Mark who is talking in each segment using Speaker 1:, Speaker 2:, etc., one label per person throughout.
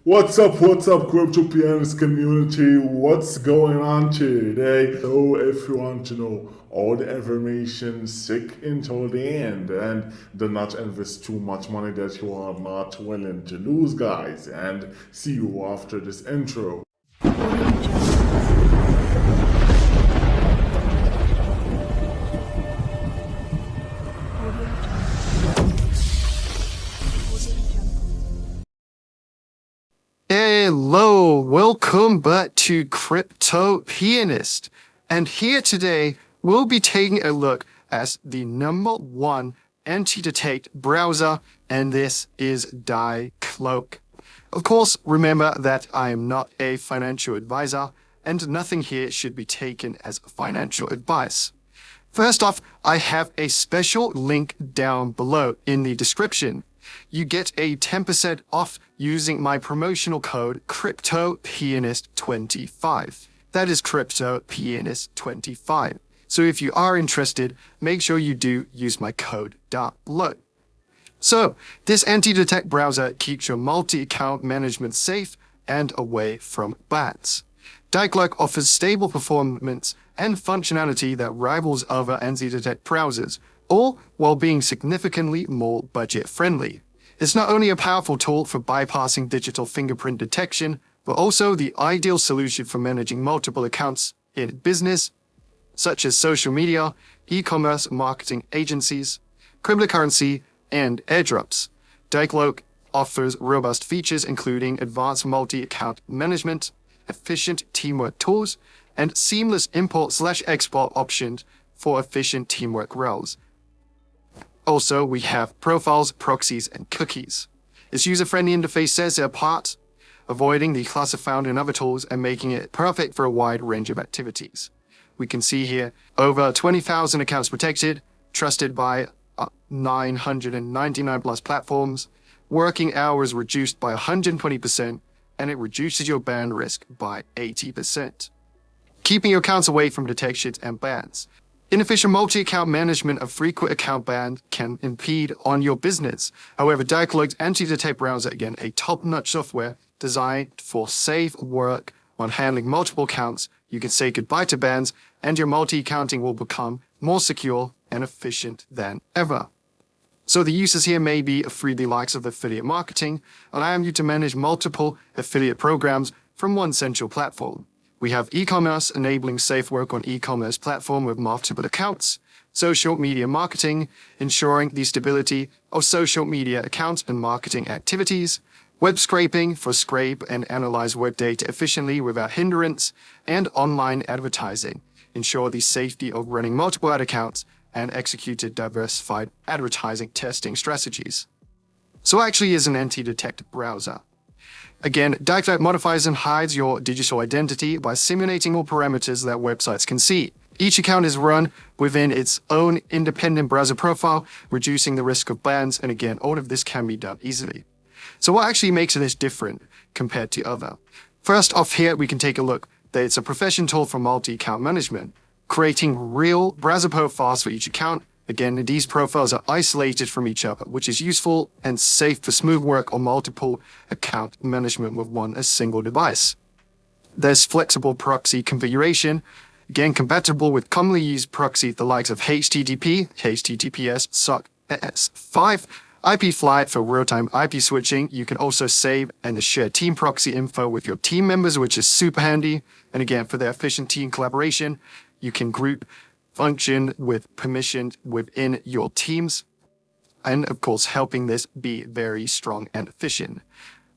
Speaker 1: What's up, Crypto Pianist community? What's going on today? So, if you want to know all the information, stick until the end and do not invest too much money that you are not willing to lose, guys. And see you after this intro.
Speaker 2: Hello, welcome back to Crypto Pianist. And here today, we'll be taking a look at the #1 anti-detect browser, and this is DICloak. Of course, remember that I am not a financial advisor, and nothing here should be taken as financial advice. First off, I have a special link down below in the description. You get a 10% off using my promotional code CryptoPianist25. That is CryptoPianist25. So if you are interested, make sure you do use my code down below. So this anti-detect browser keeps your multi-account management safe and away from bans. DICloak offers stable performance and functionality that rivals other anti-detect browsers, all while being significantly more budget-friendly. It's not only a powerful tool for bypassing digital fingerprint detection, but also the ideal solution for managing multiple accounts in business, such as social media, e-commerce marketing agencies, cryptocurrency, and airdrops. DICloak offers robust features including advanced multi-account management, efficient teamwork tools, and seamless import/export options for efficient teamwork roles. Also, we have profiles, proxies, and cookies. Its user-friendly interface sets it apart, avoiding the cluster found in other tools and making it perfect for a wide range of activities. We can see here over 20,000 accounts protected, trusted by 999 plus platforms, working hours reduced by 120%, and it reduces your ban risk by 80%. Keeping your accounts away from detections and bans. Inefficient multi-account management of frequent account bans can impede on your business. However, DICloak's anti-detect browser, again, a top-notch software designed for safe work on handling multiple accounts. You can say goodbye to bans, and your multi-accounting will become more secure and efficient than ever. So the uses here may be free the likes of affiliate marketing, allowing you to manage multiple affiliate programs from one central platform. We have e-commerce, enabling safe work on e-commerce platform with multiple accounts, social media marketing, ensuring the stability of social media accounts and marketing activities, web scraping for scrape and analyze web data efficiently without hindrance, and online advertising, ensure the safety of running multiple ad accounts and executed diversified advertising testing strategies. So actually is an anti-detect browser. Again, DICloak modifies and hides your digital identity by simulating all parameters that websites can see. Each account is run within its own independent browser profile, reducing the risk of bans, and again, all of this can be done easily. So what actually makes this different compared to other? First off here, we can take a look that it's a professional tool for multi-account management, creating real browser profiles for each account. Again, these profiles are isolated from each other, which is useful and safe for smooth work on multiple account management with a single device. There's flexible proxy configuration, again, compatible with commonly used proxy, the likes of HTTP, HTTPS, SOC S5, IP flight for real-time IP switching. You can also save and share team proxy info with your team members, which is super handy. And again, for their efficient team collaboration, you can group function with permission within your teams, and of course helping this be very strong and efficient.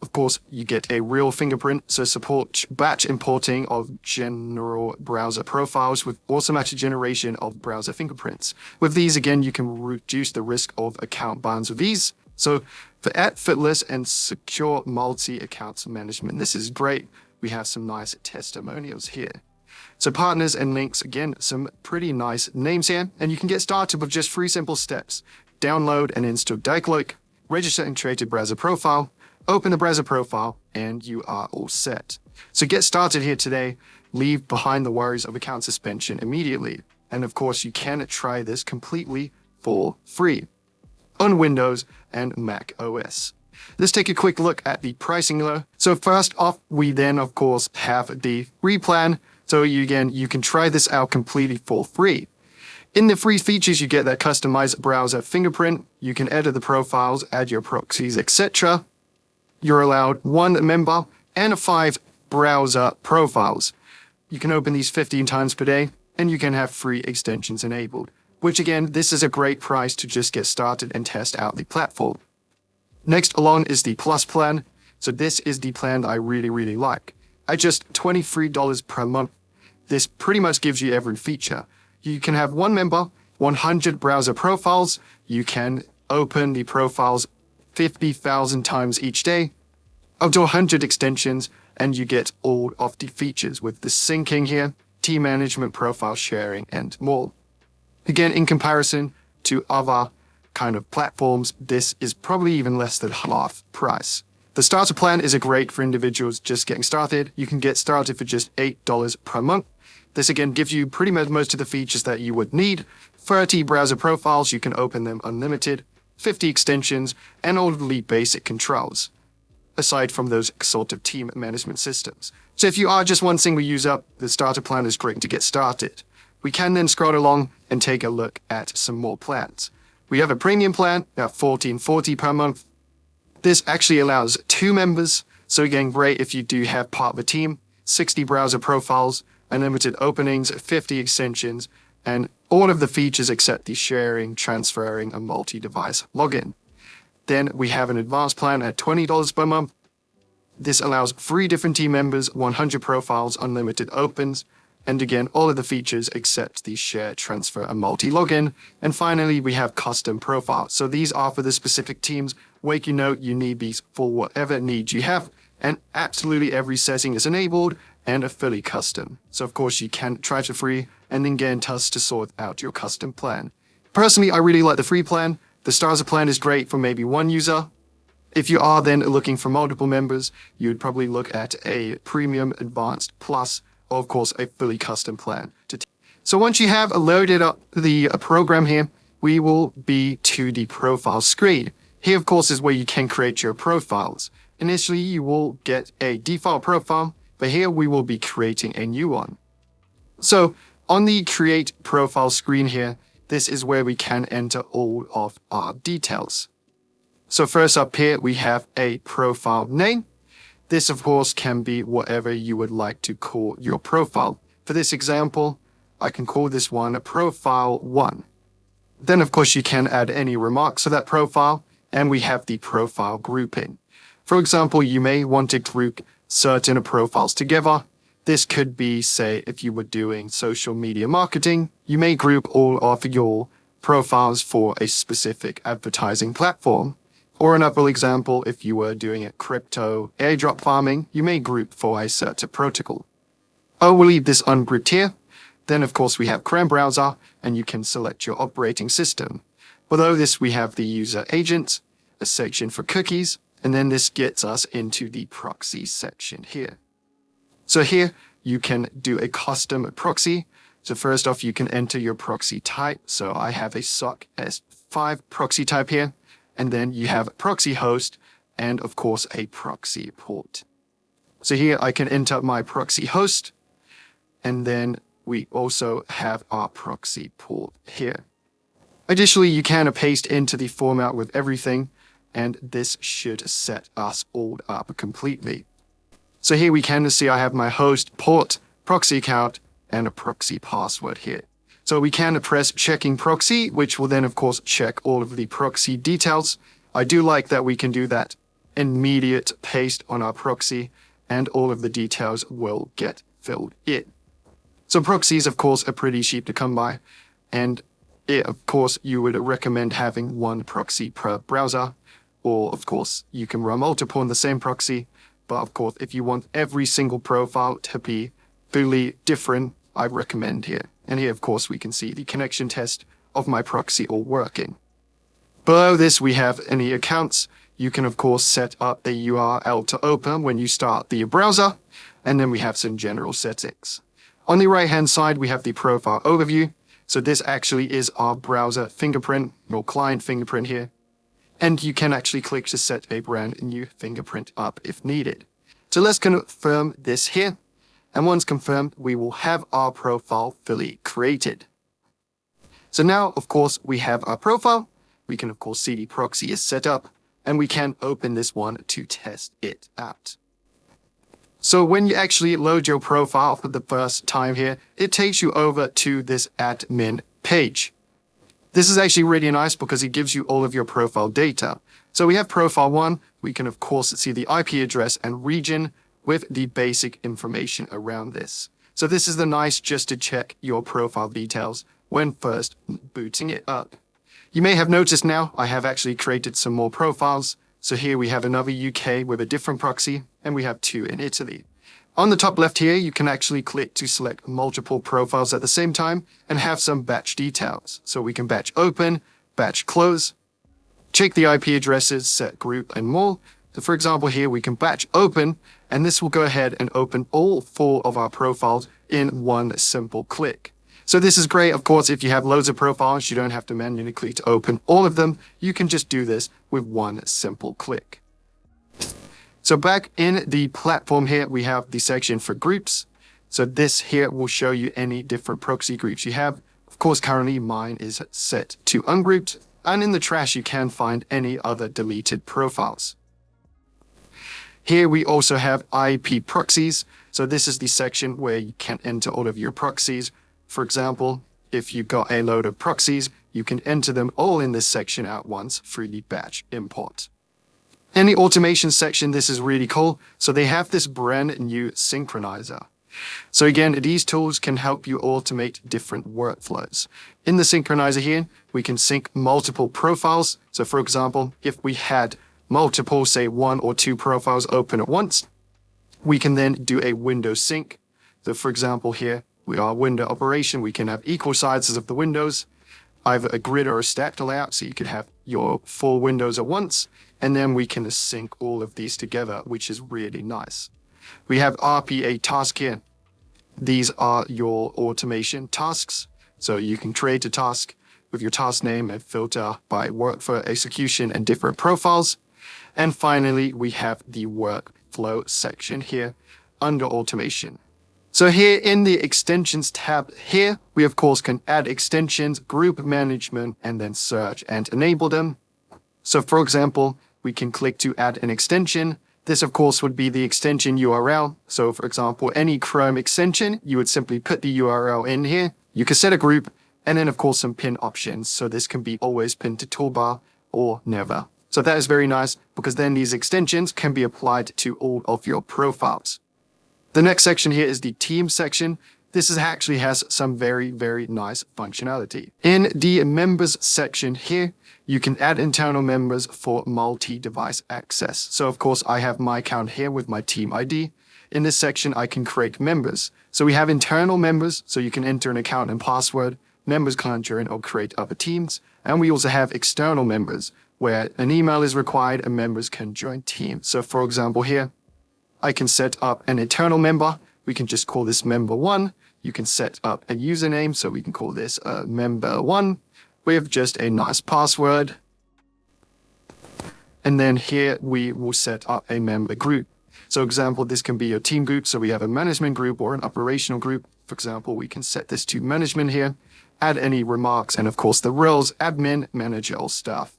Speaker 2: Of course, you get a real fingerprint, so support batch importing of general browser profiles with automatic generation of browser fingerprints. With these, again, you can reduce the risk of account bans with ease. So for effortless and secure multi-accounts management, this is great. We have some nice testimonials here. So partners and links, again, some pretty nice names here, and you can get started with just 3 simple steps. Download and install DICloak, register and create a browser profile, open the browser profile, and you are all set. So get started here today, leave behind the worries of account suspension immediately. And of course, you can try this completely for free on Windows and Mac OS. Let's take a quick look at the pricing though. So first off, we then of course have the free plan. So you can try this out completely for free. In the free features, you get that customized browser fingerprint. You can edit the profiles, add your proxies, etc. You're allowed 1 member and 5 browser profiles. You can open these 15 times per day, and you can have free extensions enabled. Which again, this is a great price to just get started and test out the platform. Next along is the Plus plan. So this is the plan that I really like. At just $23 per month, this pretty much gives you every feature. You can have 1 member, 100 browser profiles. You can open the profiles 50,000 times each day, up to 100 extensions, and you get all of the features with the syncing here, team management, profile sharing, and more. Again, in comparison to other kind of platforms, this is probably even less than half price. The starter plan is great for individuals just getting started. You can get started for just $8 per month. This again gives you pretty much most of the features that you would need. 30 browser profiles, you can open them unlimited, 50 extensions, and all of the basic controls, aside from those sort of team management systems. So if you are just one single user, the starter plan is great to get started. We can then scroll along and take a look at some more plans. We have a premium plan at $14.40 per month. This actually allows 2 members, so again, great if you do have part of a team, 60 browser profiles, unlimited openings, 50 extensions, and all of the features except the sharing, transferring, and multi-device login. Then we have an advanced plan at $20 per month. This allows 3 different team members, 100 profiles, unlimited opens, and again, all of the features except the share, transfer, and multi-login. And finally, we have custom profiles. So these are for the specific teams where you know you need these for whatever needs you have, and absolutely every setting is enabled and are fully custom. So of course you can try it for free and then get in touch to sort out your custom plan. Personally, I really like the free plan. The starter plan is great for maybe 1 user. If you are then looking for multiple members, you would probably look at a premium, advanced, plus, or of course a fully custom plan. So once you have loaded up the program here, we will be to the profile screen. Here of course is where you can create your profiles. Initially you will get a default profile, but here we will be creating a new one. So on the create profile screen here, this is where we can enter all of our details. So first up here, we have a profile name. This of course can be whatever you would like to call your profile. For this example, I can call this one profile 1. Then of course you can add any remarks to that profile, and we have the profile grouping. For example, you may want to group certain profiles together. This could be, say, if you were doing social media marketing, you may group all of your profiles for a specific advertising platform. Or another example, if you were doing a crypto airdrop farming, you may group for a certain protocol. I will leave this ungrouped here. Then of course we have Chrome browser, and you can select your operating system. Below this we have the user agent, a section for cookies, and then this gets us into the proxy section here. So here you can do a custom proxy. So first off, you can enter your proxy type. So I have a SOC S5 proxy type here. And then you have proxy host and of course a proxy port. So here I can enter my proxy host, and then we also have our proxy port here. Additionally, you can paste into the format with everything, and this should set us all up completely. So here we can see I have my host, port, proxy account, and a proxy password here. So we can press checking proxy, which will then of course check all of the proxy details. I do like that we can do that immediate paste on our proxy, and all of the details will get filled in. So proxies of course are pretty cheap to come by, and of course you would recommend having 1 proxy per browser, or of course you can run multiple on the same proxy. But of course, if you want every single profile to be fully different, I recommend here. And here, of course, we can see the connection test of my proxy all working. Below this, we have any accounts. You can, of course, set up a URL to open when you start the browser. And then we have some general settings. On the right-hand side, we have the profile overview. So this actually is our browser fingerprint or client fingerprint here. And you can actually click to set a brand new fingerprint up if needed. So let's confirm this here. And once confirmed, we will have our profile fully created. So now, of course, we have our profile. We can, of course, see the proxy is set up, and we can open this one to test it out. So when you actually load your profile for the first time here, it takes you over to this admin page. This is actually really nice because it gives you all of your profile data. So we have profile 1. We can, of course, see the IP address and region with the basic information around this. So this is the nice just to check your profile details when first booting it up. You may have noticed now I have actually created some more profiles. So here we have another UK with a different proxy, and we have 2 in Italy. On the top left here, you can actually click to select multiple profiles at the same time and have some batch details. So we can batch open, batch close, check the IP addresses, set group, and more. So for example, here we can batch open, and this will go ahead and open all 4 of our profiles in one simple click. So this is great, of course, if you have loads of profiles, you don't have to manually click to open all of them. You can just do this with one simple click. So back in the platform here, we have the section for groups. So this here will show you any different proxy groups you have. Of course, currently mine is set to ungrouped, and in the trash, you can find any other deleted profiles. Here we also have IP proxies. So this is the section where you can enter all of your proxies. For example, if you've got a load of proxies, you can enter them all in this section at once through the batch import. In the automation section, this is really cool. So they have this brand new synchronizer. So again, these tools can help you automate different workflows. In the synchronizer here, we can sync multiple profiles. So for example, if we had multiple, say 1 or 2 profiles open at once, we can then do a window sync. So for example, here we are window operation. We can have equal sizes of the windows, either a grid or a stacked layout. So you could have your 4 windows at once, and then we can sync all of these together, which is really nice. We have RPA task here. These are your automation tasks. So you can create a task with your task name and filter by workflow execution and different profiles. And finally, we have the workflow section here under automation. So here in the extensions tab here, we of course can add extensions, group management, and then search and enable them. So for example, we can click to add an extension. This of course would be the extension URL. So for example, any Chrome extension, you would simply put the URL in here. You can set a group and then of course some pin options. So this can be always pinned to toolbar or never. So that is very nice because then these extensions can be applied to all of your profiles. The next section here is the team section. This actually has some very, very nice functionality. In the members section here, you can add internal members for multi-device access. So of course, I have my account here with my team ID. In this section, I can create members. So we have internal members, so you can enter an account and password. Members can't join or create other teams. And we also have external members, where an email is required and members can join teams. So for example here, I can set up an internal member. We can just call this member 1. You can set up a username, so we can call this member 1 with just a nice password. And then here we will set up a member group. So example, this can be your team group. So we have a management group or an operational group. For example, we can set this to management here, add any remarks, and of course the roles, admin, manager, or staff.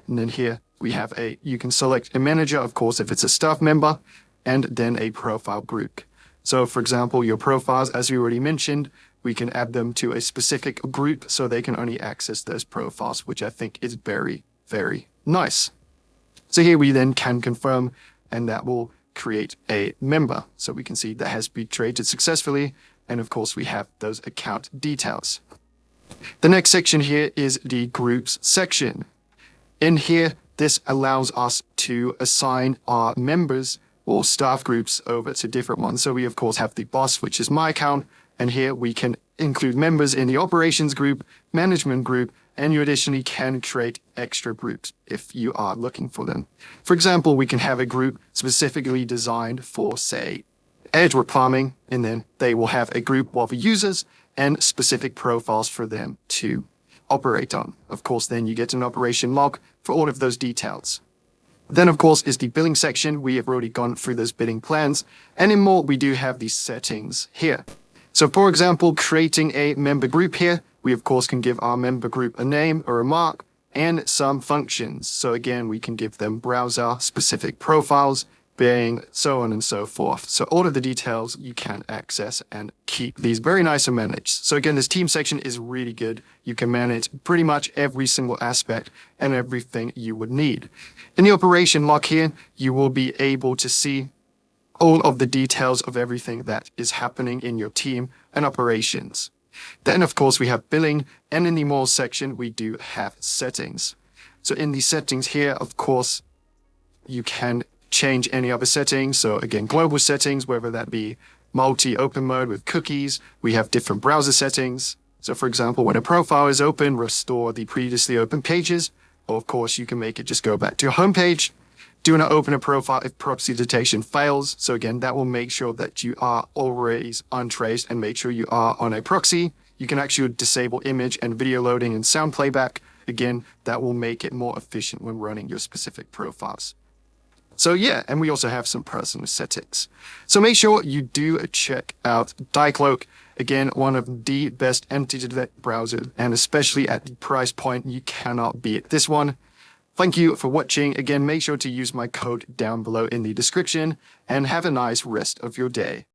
Speaker 2: And then here we have you can select a manager, of course, if it's a staff member, and then a profile group. So for example, your profiles, as we already mentioned, we can add them to a specific group so they can only access those profiles, which I think is very, very nice. So here we then can confirm, and that will create a member. So we can see that has been created successfully. And of course, we have those account details. The next section here is the groups section. In here, this allows us to assign our members or staff groups over to different ones. So we of course have the boss, which is my account. And here we can include members in the operations group, management group, and you additionally can create extra groups if you are looking for them. For example, we can have a group specifically designed for, say, Edgework farming, and then they will have a group of users and specific profiles for them too. operate on. Of course, then you get an operation log for all of those details. Then, of course, is the billing section. We have already gone through those billing plans. And in more, we do have these settings here. So, for example, creating a member group here, we, of course, can give our member group a name or a mark and some functions. So, again, we can give them browser-specific profiles, being so on and so forth. So all of the details you can access and keep these very nice and managed. So again, this team section is really good. You can manage pretty much every single aspect and everything you would need. In the operation log here, you will be able to see all of the details of everything that is happening in your team and operations. Then, of course, we have billing, and in the more section, we do have settings. So in the settings here, of course, you can change any other settings. So again, global settings, whether that be multi-open mode with cookies. We have different browser settings. So for example, when a profile is open, restore the previously open pages. Or of course, you can make it just go back to your home page. Do not open a profile if proxy detection fails. So again, that will make sure that you are always untraced and make sure you are on a proxy. You can actually disable image and video loading and sound playback. Again, that will make it more efficient when running your specific profiles. So yeah, and we also have some personal settings. So make sure you do check out DICloak. Again, one of the best anti-detect browsers, and especially at the price point, you cannot beat this one. Thank you for watching. Again, make sure to use my code down below in the description, and have a nice rest of your day.